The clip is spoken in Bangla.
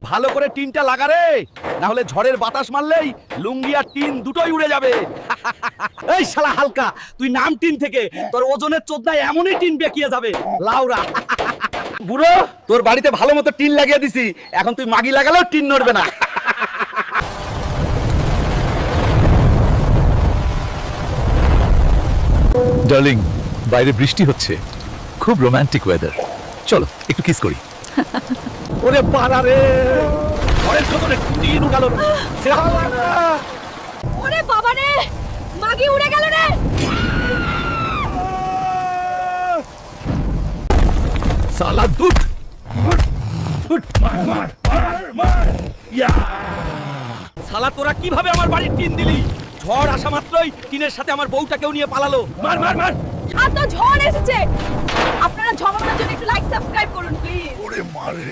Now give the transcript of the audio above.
ভালো করে টিনটা লাগা রে, না হলে ঝড়ের বাতাস মারলেই লুঙ্গি আর টিন দুটোই উড়ে যাবে। এই শালা হালকা, তুই নাম টিন থেকে তোর ওজনের চোদনায় এমনই টিন বেঁকিয়ে যাবে লাউরা। বুড়ো, তোর বাড়িতে ভালো মতো টিন লাগিয়ে দিছি, এখন তুই মাগি লাগালেও টিন নড়বে না। ডার্লিং, বাইরে বৃষ্টি হচ্ছে, খুব রোমান্টিক ওয়েদার, চলো একটু কিস করি। ওরে পাড়া রে, ঘরের ভেতরে টিন উড়ালো। ওরে বাবা রে, মাগি উড়ে গেল রে। সালা দুধ শালা তোরা কিভাবে আমার বাড়ির টিন দিলি? ঝড় আসা মাত্রই টিনের সাথে আমার বউটাকেও নিয়ে পালালো। মার মার মার। আর তো ঝড় এসেছে। আপনারা ঝড়ানোর জন্য একটু লাইক সাবস্ক্রাইব করুন প্লিজ। ওরে মারে।